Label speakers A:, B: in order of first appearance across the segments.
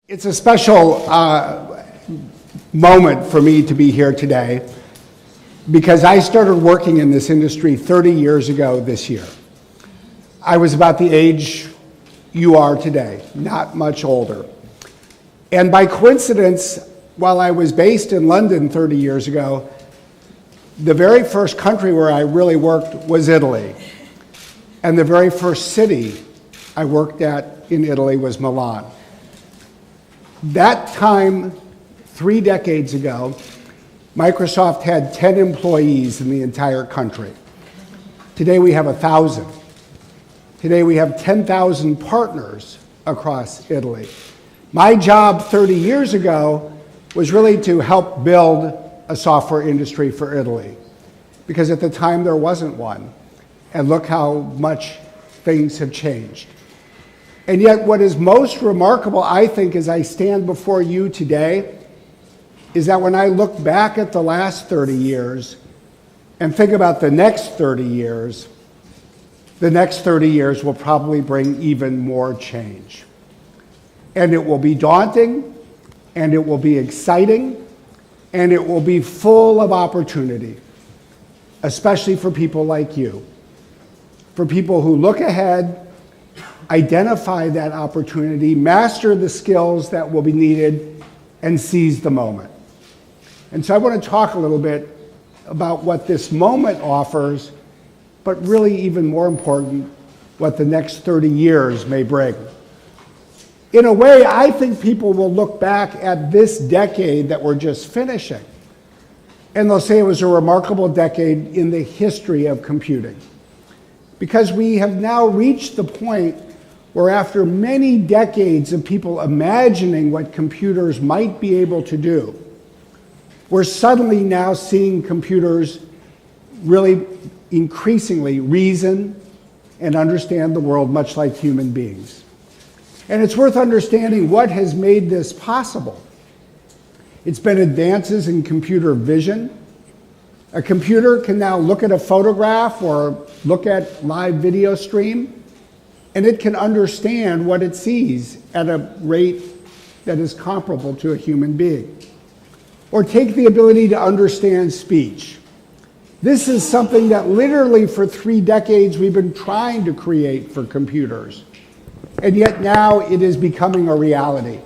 A: It's a special moment for me to be here today because I started working in this industry 30 years ago this year. I was about the age you are today, not much older. And by coincidence, while I was based in London 30 years ago, the very first country where I really worked was Italy. And the very first city I worked at in Italy was Milan. That time, 3 decades ago, Microsoft had 10 employees in the entire country. Today we have 1,000. Today we have 10,000 partners across Italy. My job 30 years ago was really to help build a software industry for Italy, because at the time there wasn't one. And look how much things have changed. And yet what is most remarkable, I think, as I stand before you today, is that when I look back at the last 30 years and think about the next 30 years, the next 30 years will probably bring even more change. And it will be daunting, and it will be exciting, and it will be full of opportunity, especially for people like you, for people who look ahead, identify that opportunity, master the skills that will be needed, and seize the moment. And so I want to talk a little bit about what this moment offers, but really even more important, what the next 30 years may bring. In a way, I think people will look back at this decade that we're just finishing, and they'll say it was a remarkable decade in the history of computing. Because we have now reached the point where after many decades of people imagining what computers might be able to do, we're suddenly now seeing computers really increasingly reason and understand the world much like human beings. And it's worth understanding what has made this possible. It's been advances in computer vision. A computer can now look at a photograph or look at live video stream, and it can understand what it sees at a rate that is comparable to a human being. Or take the ability to understand speech. This is something that literally for 3 decades we've been trying to create for computers. And yet now it is becoming a reality.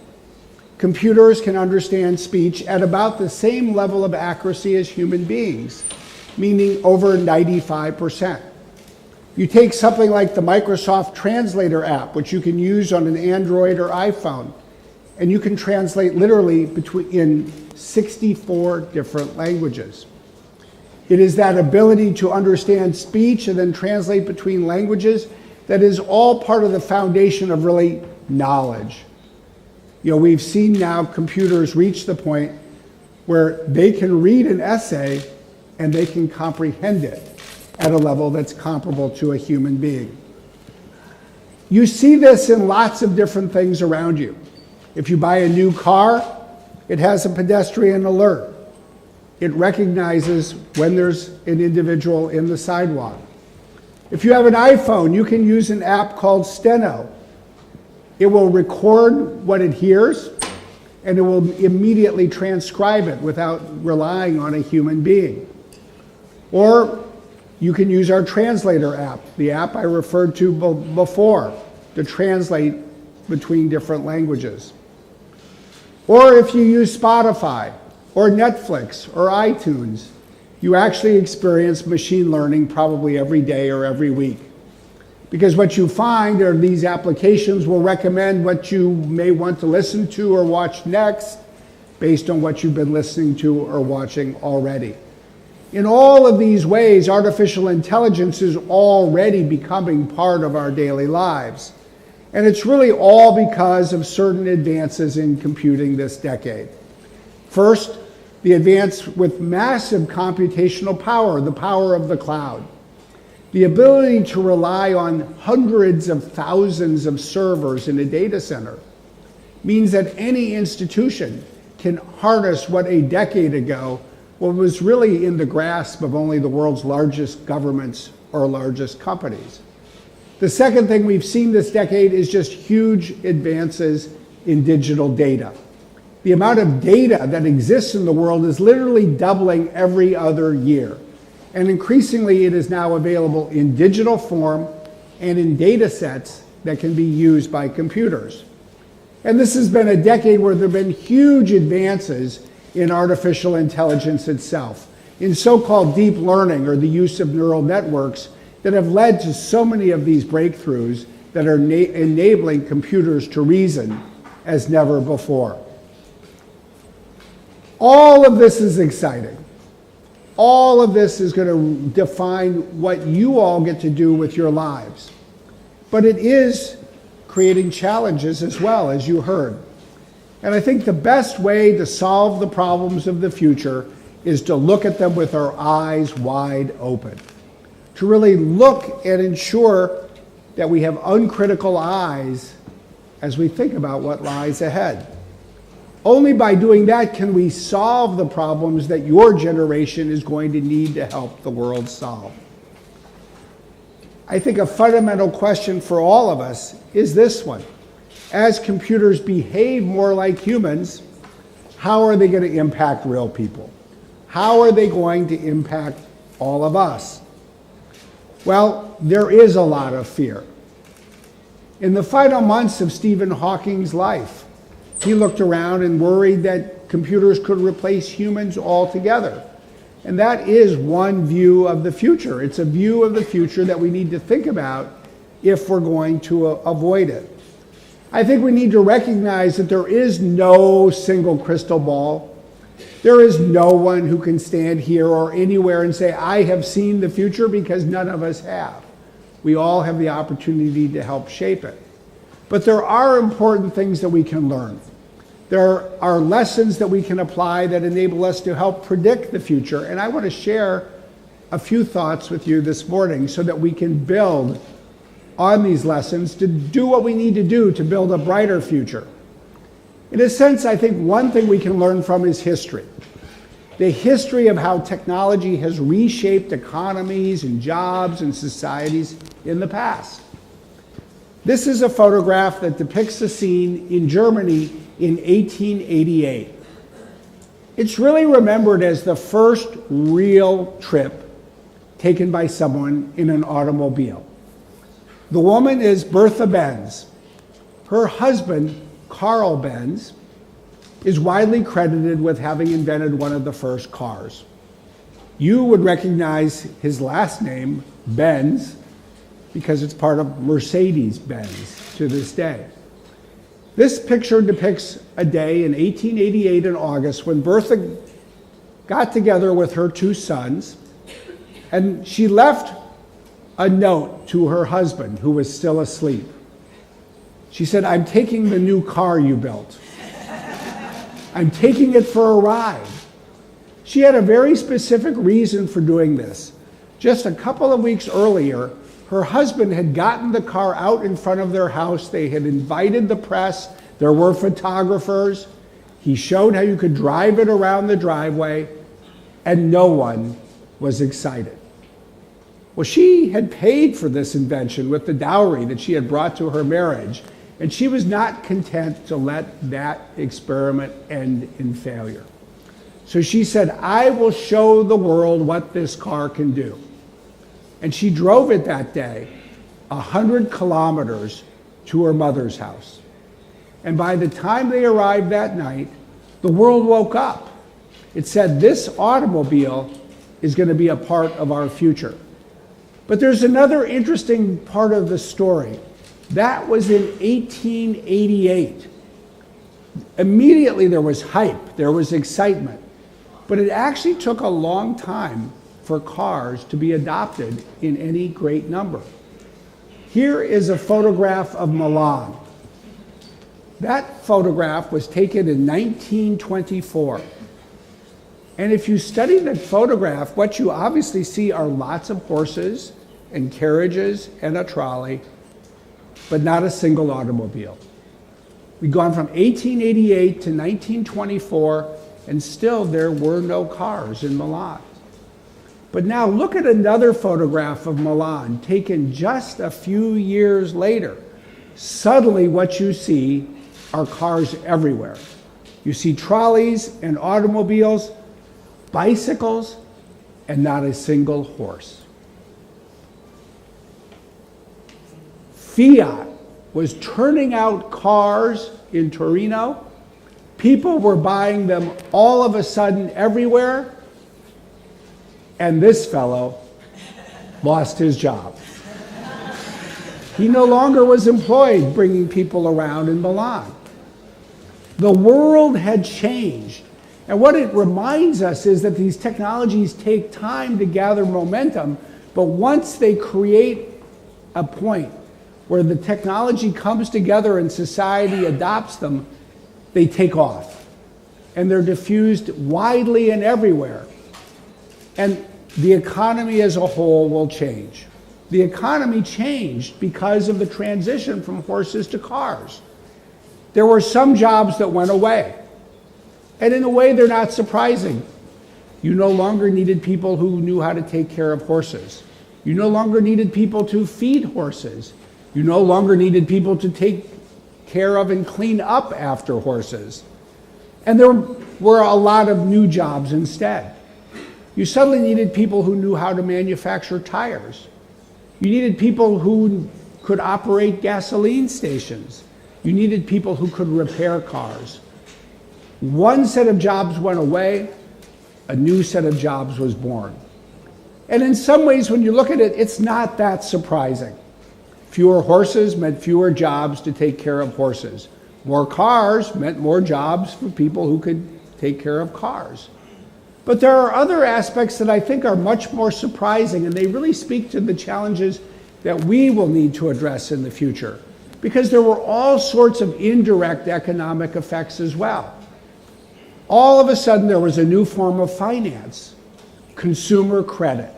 A: Computers can understand speech at about the same level of accuracy as human beings, meaning over 95%. You take something like the Microsoft Translator app, which you can use on an Android or iPhone, and you can translate literally in 64 different languages. It is that ability to understand speech and then translate between languages that is all part of the foundation of really knowledge. You know, we've seen now computers reach the point where they can read an essay and they can comprehend it at a level that's comparable to a human being. You see this in lots of different things around you. If you buy a new car, it has a pedestrian alert. It recognizes when there's an individual in the sidewalk. If you have an iPhone, you can use an app called Steno. It will record what it hears, and it will immediately transcribe it without relying on a human being. Or you can use our translator app, the app I referred to before, to translate between different languages. Or if you use Spotify, or Netflix, or iTunes, you actually experience machine learning probably every day or every week. Because what you find are these applications will recommend what you may want to listen to or watch next based on what you've been listening to or watching already. In all of these ways, artificial intelligence is already becoming part of our daily lives. And it's really all because of certain advances in computing this decade. First, the advance with massive computational power, the power of the cloud. The ability to rely on hundreds of thousands of servers in a data center means that any institution can harness what a decade ago was really in the grasp of only the world's largest governments or largest companies. The second thing we've seen this decade is just huge advances in digital data. The amount of data that exists in the world is literally doubling every other year. And increasingly, it is now available in digital form and in data sets that can be used by computers. And this has been a decade where there have been huge advances in artificial intelligence itself, in so-called deep learning or the use of neural networks that have led to so many of these breakthroughs that are enabling computers to reason as never before. All of this is exciting. All of this is going to define what you all get to do with your lives. But it is creating challenges as well, as you heard. And I think the best way to solve the problems of the future is to look at them with our eyes wide open. To really look and ensure that we have uncritical eyes as we think about what lies ahead. Only by doing that can we solve the problems that your generation is going to need to help the world solve. I think a fundamental question for all of us is this one. As computers behave more like humans, how are they going to impact real people? How are they going to impact all of us? Well, there is a lot of fear. In the final months of Stephen Hawking's life, he looked around and worried that computers could replace humans altogether. And that is one view of the future. It's a view of the future that we need to think about if we're going to avoid it. I think we need to recognize that there is no single crystal ball. There is no one who can stand here or anywhere and say, I have seen the future, because none of us have. We all have the opportunity to help shape it. But there are important things that we can learn. There are lessons that we can apply that enable us to help predict the future. And I want to share a few thoughts with you this morning so that we can build on these lessons to do what we need to do to build a brighter future. In a sense, I think one thing we can learn from is history. The history of how technology has reshaped economies and jobs and societies in the past. This is a photograph that depicts a scene in Germany in 1888. It's really remembered as the first real trip taken by someone in an automobile. The woman is Bertha Benz. Her husband, Carl Benz, is widely credited with having invented one of the first cars. You would recognize his last name, Benz, because it's part of Mercedes-Benz to this day. This picture depicts a day in 1888 in August when Bertha got together with her two sons, and she left a note to her husband, who was still asleep. She said, I'm taking the new car you built. I'm taking it for a ride. She had a very specific reason for doing this. Just a couple of weeks earlier, her husband had gotten the car out in front of their house. They had invited the press. There were photographers. He showed how you could drive it around the driveway, and no one was excited. Well, she had paid for this invention with the dowry that she had brought to her marriage, and she was not content to let that experiment end in failure. So she said, I will show the world what this car can do. And she drove it that day 100 kilometers to her mother's house. And by the time they arrived that night, the world woke up. It said, this automobile is going to be a part of our future. But there's another interesting part of the story. That was in 1888. Immediately there was hype, there was excitement. But it actually took a long time for cars to be adopted in any great number. Here is a photograph of Milan. That photograph was taken in 1924. And if you study that photograph, what you obviously see are lots of horses and carriages and a trolley, but not a single automobile. We've gone from 1888 to 1924, and still there were no cars in Milan. But now look at another photograph of Milan taken just a few years later. Suddenly what you see are cars everywhere. You see trolleys and automobiles, bicycles, and not a single horse. Fiat was turning out cars in Torino. People were buying them all of a sudden everywhere, and this fellow lost his job. He no longer was employed bringing people around in Milan. The world had changed. And what it reminds us is that these technologies take time to gather momentum, but once they create a point where the technology comes together and society adopts them, they take off. And they're diffused widely and everywhere. And the economy as a whole will change. The economy changed because of the transition from horses to cars. There were some jobs that went away. And in a way, they're not surprising. You no longer needed people who knew how to take care of horses. You no longer needed people to feed horses. You no longer needed people to take care of and clean up after horses. And there were a lot of new jobs instead. You suddenly needed people who knew how to manufacture tires. You needed people who could operate gasoline stations. You needed people who could repair cars. One set of jobs went away, a new set of jobs was born. And in some ways, when you look at it, it's not that surprising. Fewer horses meant fewer jobs to take care of horses. More cars meant more jobs for people who could take care of cars. But there are other aspects that I think are much more surprising, and they really speak to the challenges that we will need to address in the future, because there were all sorts of indirect economic effects as well. All of a sudden, there was a new form of finance, consumer credit.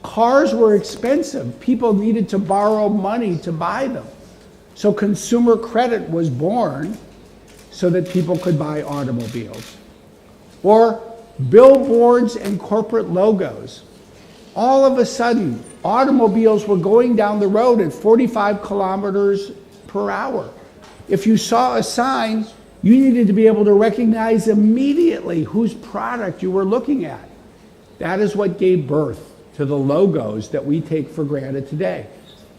A: Cars were expensive. People needed to borrow money to buy them. So consumer credit was born so that people could buy automobiles. Or billboards and corporate logos. All of a sudden, automobiles were going down the road at 45 kilometers per hour. If you saw a sign, you needed to be able to recognize immediately whose product you were looking at. That is what gave birth to the logos that we take for granted today.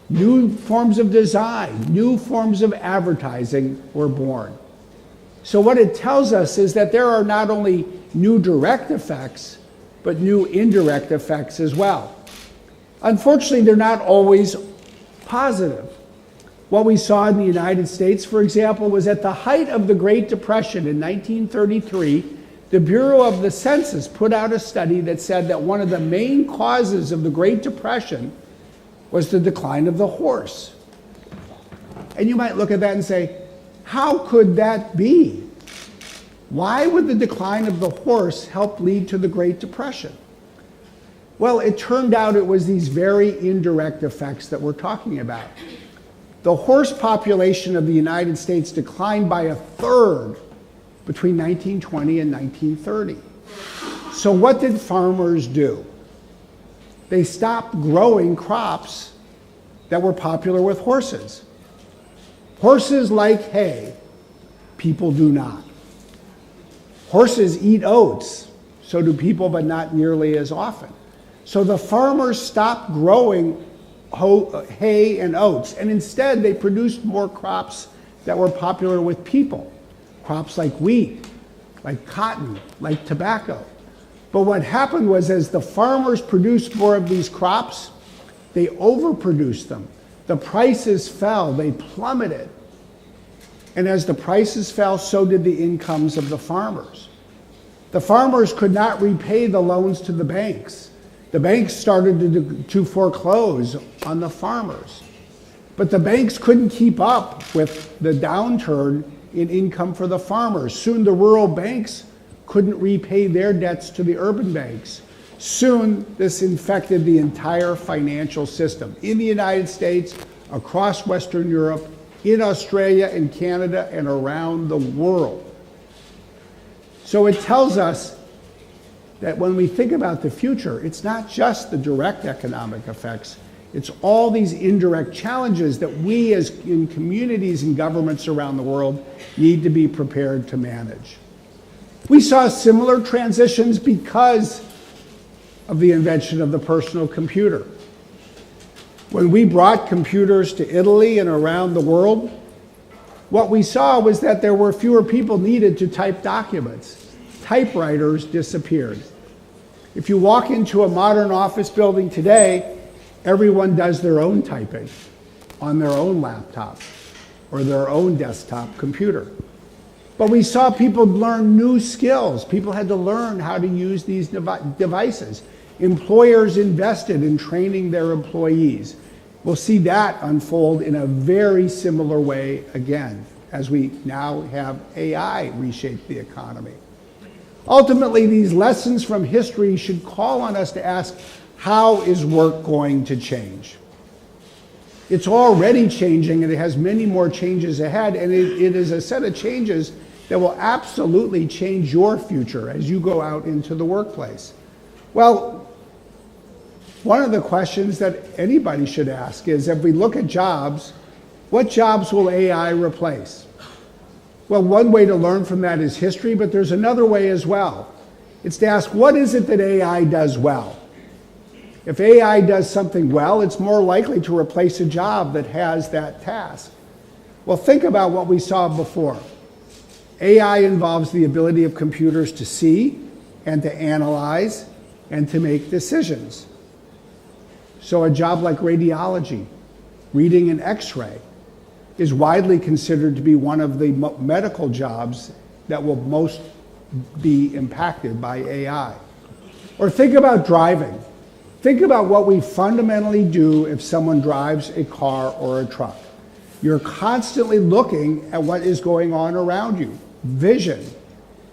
A: New forms of design, new forms of advertising were born. So what it tells us is that there are not only new direct effects, but new indirect effects as well. Unfortunately, they're not always positive. What we saw in the United States, for example, was at the height of the Great Depression in 1933, the Bureau of the Census put out a study that said that one of the main causes of the Great Depression was the decline of the horse. And you might look at that and say, how could that be? Why would the decline of the horse help lead to the Great Depression? Well, it turned out it was these very indirect effects that we're talking about. The horse population of the United States declined by a third between 1920 and 1930. So what did farmers do? They stopped growing crops that were popular with horses. Horses like hay, people do not. Horses eat oats, so do people, but not nearly as often. So the farmers stopped growing hay and oats, and instead they produced more crops that were popular with people. Crops like wheat, like cotton, like tobacco. But what happened was, as the farmers produced more of these crops, they overproduced them. The prices fell, they plummeted. And as the prices fell, so did the incomes of the farmers. The farmers could not repay the loans to the banks. The banks started to foreclose on the farmers. But the banks couldn't keep up with the downturn in income for the farmers. Soon the rural banks couldn't repay their debts to the urban banks. Soon this infected the entire financial system in the United States, across Western Europe, in Australia and Canada, and around the world. So it tells us that when we think about the future, it's not just the direct economic effects, It's all these indirect challenges that we as in communities and governments around the world need to be prepared to manage. We saw similar transitions because of the invention of the personal computer. When we brought computers to Italy and around the world, what we saw was that there were fewer people needed to type documents. Typewriters disappeared. If you walk into a modern office building today, everyone does their own typing on their own laptop or their own desktop computer. But we saw people learn new skills. People had to learn how to use these devices. Employers invested in training their employees. We'll see that unfold in a very similar way again, as we now have AI reshape the economy. Ultimately, these lessons from history should call on us to ask, how is work going to change? It's already changing, and it has many more changes ahead, and it is a set of changes that will absolutely change your future as you go out into the workplace. Well, one of the questions that anybody should ask is, if we look at jobs, what jobs will AI replace? Well, one way to learn from that is history, but there's another way as well. It's to ask, what is it that AI does well? If AI does something well, it's more likely to replace a job that has that task. Well, think about what we saw before. AI involves the ability of computers to see and to analyze and to make decisions. So a job like radiology, reading an X-ray, is widely considered to be one of the medical jobs that will most be impacted by AI. Or think about driving. Think about what we fundamentally do if someone drives a car or a truck. You're constantly looking at what is going on around you. Vision.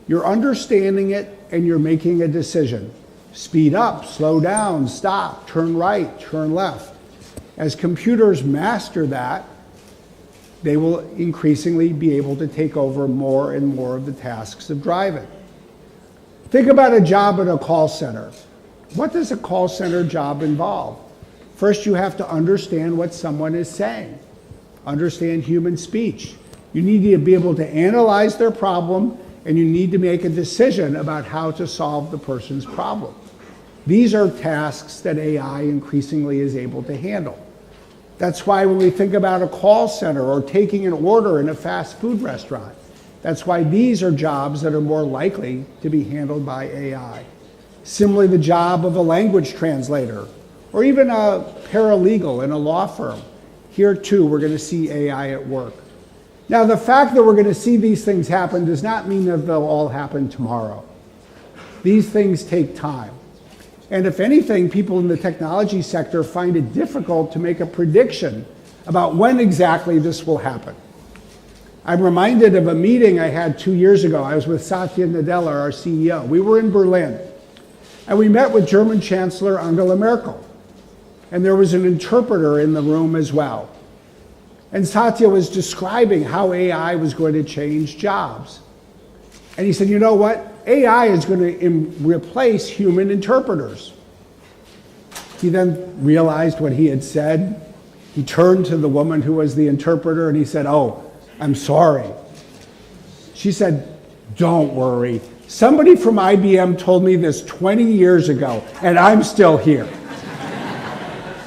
A: You're understanding it and you're making a decision. Speed up, slow down, stop, turn right, turn left. As computers master that, they will increasingly be able to take over more and more of the tasks of driving. Think about a job at a call center. What does a call center job involve? First, you have to understand what someone is saying, understand human speech. You need to be able to analyze their problem, and you need to make a decision about how to solve the person's problem. These are tasks that AI increasingly is able to handle. That's why when we think about a call center or taking an order in a fast food restaurant, that's why these are jobs that are more likely to be handled by AI. Similarly, the job of a language translator or even a paralegal in a law firm. Here too, we're going to see AI at work. Now, the fact that we're going to see these things happen does not mean that they'll all happen tomorrow. These things take time. And if anything, people in the technology sector find it difficult to make a prediction about when exactly this will happen. I'm reminded of a meeting I had 2 years ago. I was with Satya Nadella, our CEO. We were in Berlin, and we met with German Chancellor Angela Merkel. And there was an interpreter in the room as well. And Satya was describing how AI was going to change jobs. And he said, you know what? AI is going to replace human interpreters. He then realized what he had said. He turned to the woman who was the interpreter and he said, oh, I'm sorry. She said, don't worry. Somebody from IBM told me this 20 years ago, and I'm still here.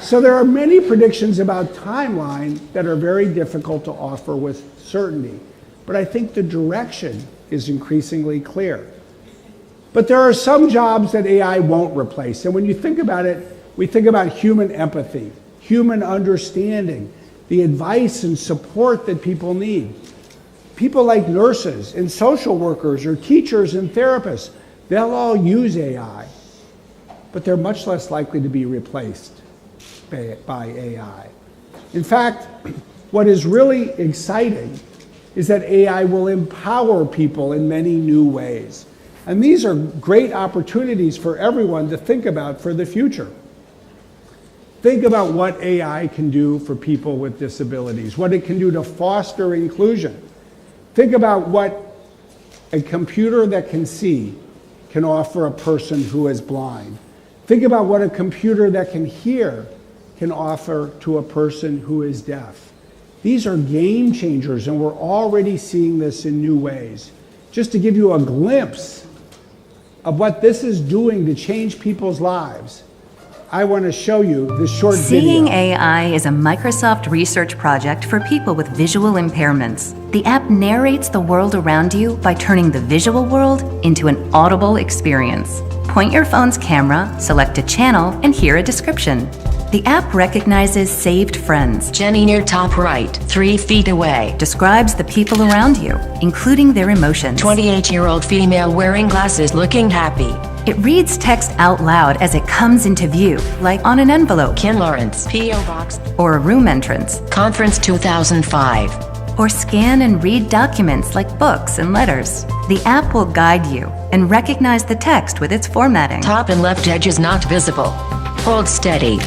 A: So there are many predictions about timeline that are very difficult to offer with certainty. But I think the direction is increasingly clear. But there are some jobs that AI won't replace. And when you think about it, we think about human empathy, human understanding, the advice and support that people need. People like nurses and social workers or teachers and therapists, they'll all use AI, but they're much less likely to be replaced by AI. In fact, what is really exciting is that AI will empower people in many new ways. And these are great opportunities for everyone to think about for the future. Think about what AI can do for people with disabilities, what it can do to foster inclusion. Think about what a computer that can see can offer a person who is blind. Think about what a computer that can hear can offer to a person who is deaf. These are game changers, and we're already seeing this in new ways. Just to give you a glimpse of what this is doing to change people's lives, I want to show you this short video.
B: Seeing AI is a Microsoft research project for people with visual impairments. The app narrates the world around you by turning the visual world into an audible experience. Point your phone's camera, select a channel, and hear a description. The app recognizes saved friends.
C: Jenny near top right, 3 feet away.
B: Describes the people around you, including their emotions.
C: 28-year-old female wearing glasses looking happy.
B: It reads text out loud as it comes into view, like on an envelope.
C: Ken Lawrence, P.O. Box.
B: Or a room entrance.
C: Conference 2005.
B: Or scan and read documents like books and letters. The app will guide you and recognize the text with its formatting.
C: Top and left edge is not visible. Hold steady.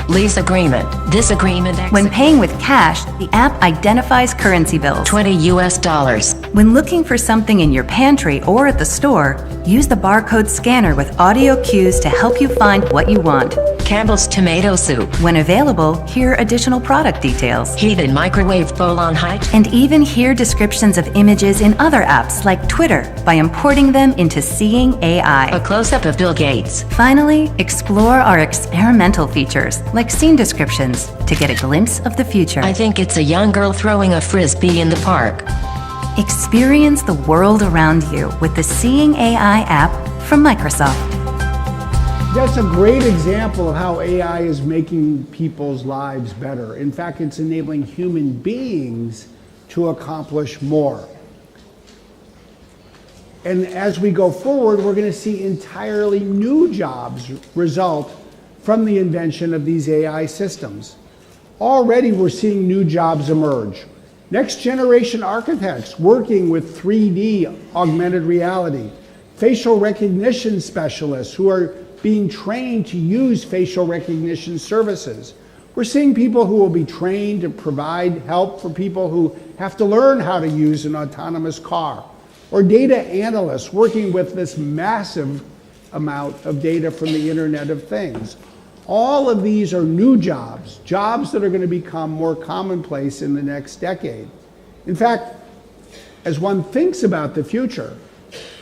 C: Lease agreement. Disagreement.
B: When paying with cash, the app identifies currency bills.
C: $20 US.
B: When looking for something in your pantry or at the store, use the barcode scanner with audio cues to help you find what you want.
C: Campbell's tomato soup.
B: When available, hear additional product details.
C: Heated microwave bowl on height.
B: And even hear descriptions of images in other apps like Twitter by importing them into Seeing AI.
C: A close-up of Bill Gates.
B: Finally, explore our experimental features like scene descriptions to get a glimpse of the future.
C: I think it's a young girl throwing a frisbee in the park.
B: Experience the world around you with the Seeing AI app from Microsoft.
A: That's a great example of how AI is making people's lives better. In fact, it's enabling human beings to accomplish more. And as we go forward, we're going to see entirely new jobs result from the invention of these AI systems. Already we're seeing new jobs emerge. Next generation architects working with 3D augmented reality, facial recognition specialists who are being trained to use facial recognition services. We're seeing people who will be trained to provide help for people who have to learn how to use an autonomous car, or data analysts working with this massive amount of data from the Internet of Things. All of these are new jobs, jobs that are going to become more commonplace in the next decade. In fact, as one thinks about the future,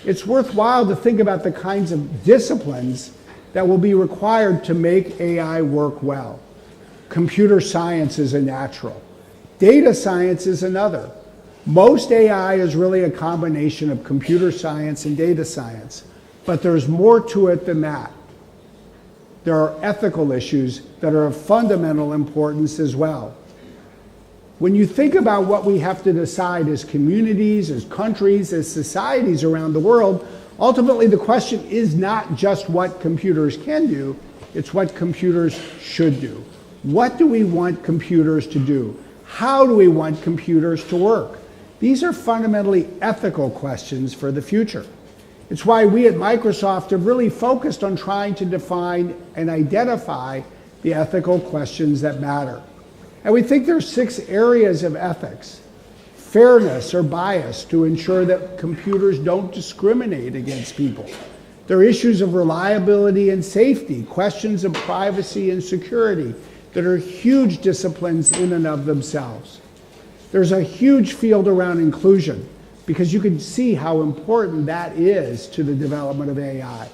A: it's worthwhile to think about the kinds of disciplines that will be required to make AI work well. Computer science is a natural. Data science is another. Most AI is really a combination of computer science and data science, but there's more to it than that. There are ethical issues that are of fundamental importance as well. When you think about what we have to decide as communities, as countries, as societies around the world, ultimately the question is not just what computers can do, it's what computers should do. What do we want computers to do? How do we want computers to work? These are fundamentally ethical questions for the future. It's why we at Microsoft have really focused on trying to define and identify the ethical questions that matter. And we think there are 6 areas of ethics. Fairness or bias to ensure that computers don't discriminate against people. There are issues of reliability and safety, questions of privacy and security that are huge disciplines in and of themselves. There's a huge field around inclusion, because you can see how important that is to the development of AI.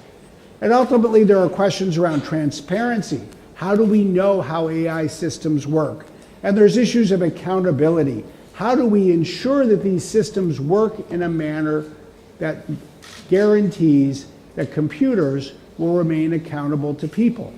A: And ultimately, there are questions around transparency. How do we know how AI systems work? And there's issues of accountability. How do we ensure that these systems work in a manner that guarantees that computers will remain accountable to people?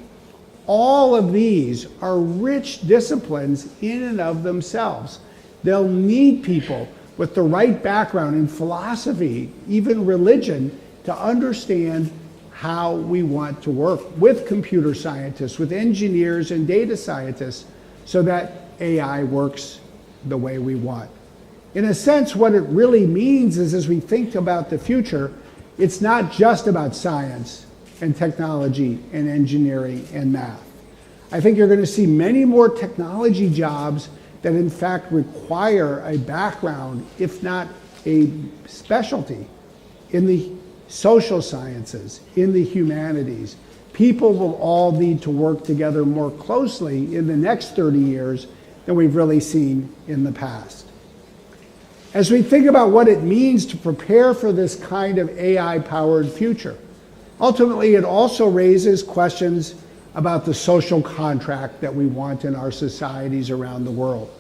A: All of these are rich disciplines in and of themselves. They'll need people with the right background in philosophy, even religion, to understand how we want to work with computer scientists, with engineers and data scientists, so that AI works the way we want. In a sense, what it really means is, as we think about the future, it's not just about science and technology and engineering and math. I think you're going to see many more technology jobs that in fact require a background, if not a specialty, in the social sciences, in the humanities. People will all need to work together more closely in the next 30 years than we've really seen in the past. As we think about what it means to prepare for this kind of AI-powered future, ultimately it also raises questions about the social contract that we want in our societies around the world.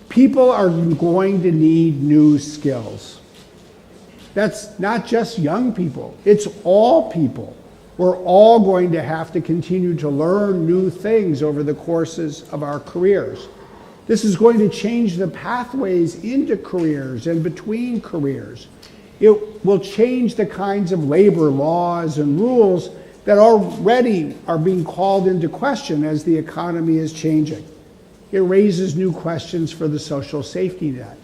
A: People are going to need new skills. That's not just young people, it's all people. We're all going to have to continue to learn new things over the courses of our careers. This is going to change the pathways into careers and between careers. It will change the kinds of labor laws and rules that already are being called into question as the economy is changing. It raises new questions for the social safety net.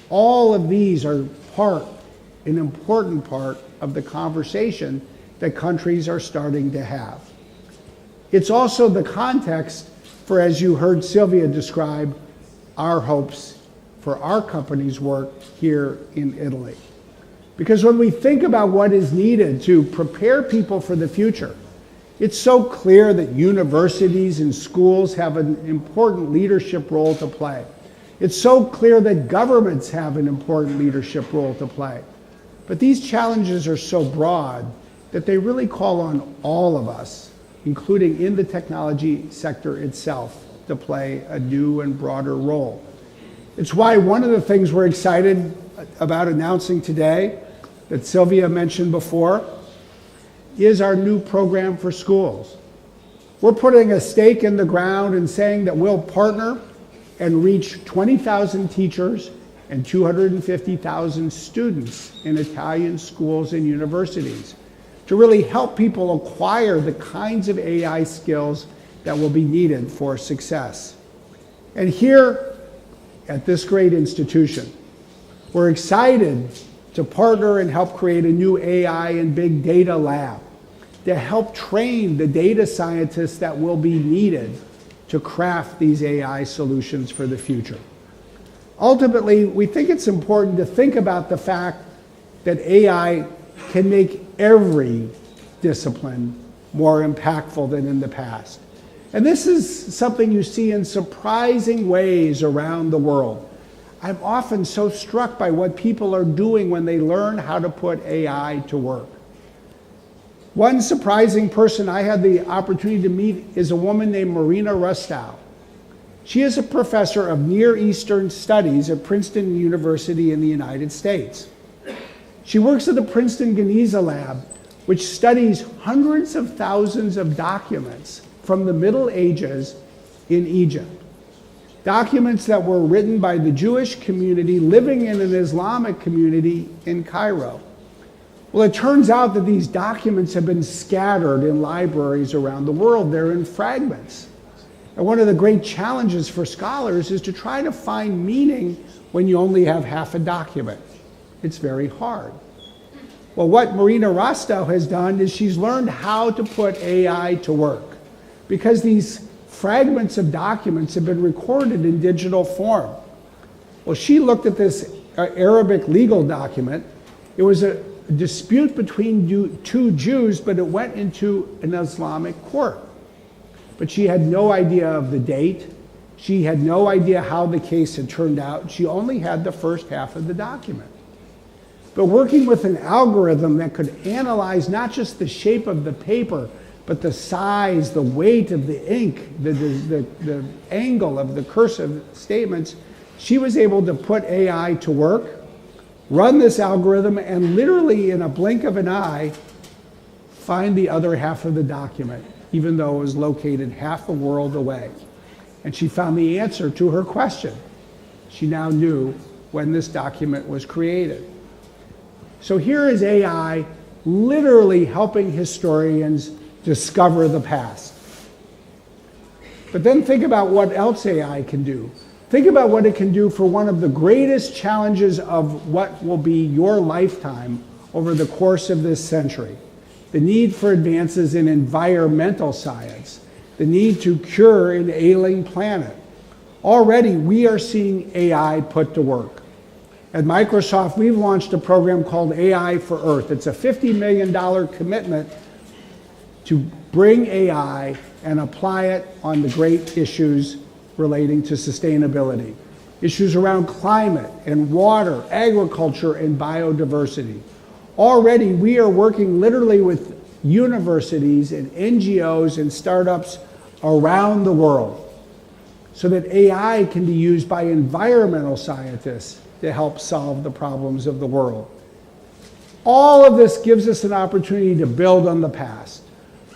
A: All of these are an important part of the conversation that countries are starting to have. It's also the context for, as you heard Sylvia describe, our hopes for our company's work here in Italy. Because when we think about what is needed to prepare people for the future, it's so clear that universities and schools have an important leadership role to play. It's so clear that governments have an important leadership role to play. But these challenges are so broad that they really call on all of us, including in the technology sector itself, to play a new and broader role. It's why one of the things we're excited about announcing today, that Sylvia mentioned before, is our new program for schools. We're putting a stake in the ground and saying that we'll partner and reach 20,000 teachers and 250,000 students in Italian schools and universities to really help people acquire the kinds of AI skills that will be needed for success. And here at this great institution, we're excited to partner and help create a new AI and big data lab to help train the data scientists that will be needed to craft these AI solutions for the future. Ultimately, we think it's important to think about the fact that AI can make every discipline more impactful than in the past. And this is something you see in surprising ways around the world. I'm often so struck by what people are doing when they learn how to put AI to work. One surprising person I had the opportunity to meet is a woman named Marina Rustow. She is a professor of Near Eastern Studies at Princeton University in the United States. She works at the Princeton Geniza Lab, which studies hundreds of thousands of documents from the Middle Ages in Egypt. Documents that were written by the Jewish community living in an Islamic community in Cairo. Well, it turns out that these documents have been scattered in libraries around the world. They're in fragments. And one of the great challenges for scholars is to try to find meaning when you only have half a document. It's very hard. Well, what Marina Rostow has done is she's learned how to put AI to work, because these fragments of documents have been recorded in digital form. Well, she looked at this Arabic legal document. It was a dispute between two Jews, but it went into an Islamic court. But she had no idea of the date. She had no idea how the case had turned out. She only had the first half of the document. But working with an algorithm that could analyze not just the shape of the paper, but the size, the weight of the ink, the angle of the cursive statements, she was able to put AI to work, run this algorithm, and literally in a blink of an eye, find the other half of the document, even though it was located half a world away. And she found the answer to her question. She now knew when this document was created. So here is AI literally helping historians discover the past. But then think about what else AI can do. Think about what it can do for one of the greatest challenges of what will be your lifetime over the course of this century. The need for advances in environmental science, the need to cure an ailing planet. Already, we are seeing AI put to work. At Microsoft, we've launched a program called AI for Earth. It's a $50 million commitment to bring AI and apply it on the great issues relating to sustainability. Issues around climate and water, agriculture, and biodiversity. Already, we are working literally with universities and NGOs and startups around the world so that AI can be used by environmental scientists to help solve the problems of the world. All of this gives us an opportunity to build on the past,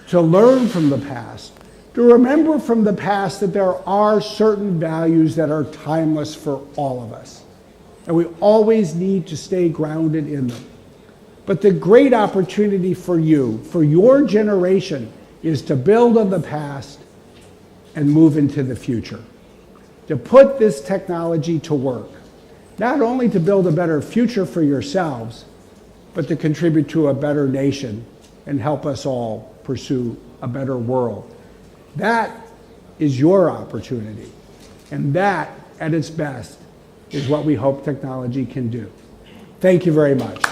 A: to learn from the past, to remember from the past that there are certain values that are timeless for all of us. And we always need to stay grounded in them. But the great opportunity for you, for your generation, is to build on the past and move into the future. To put this technology to work. Not only to build a better future for yourselves, but to contribute to a better nation and help us all pursue a better world. That is your opportunity. And that, at its best, is what we hope technology can do. Thank you very much.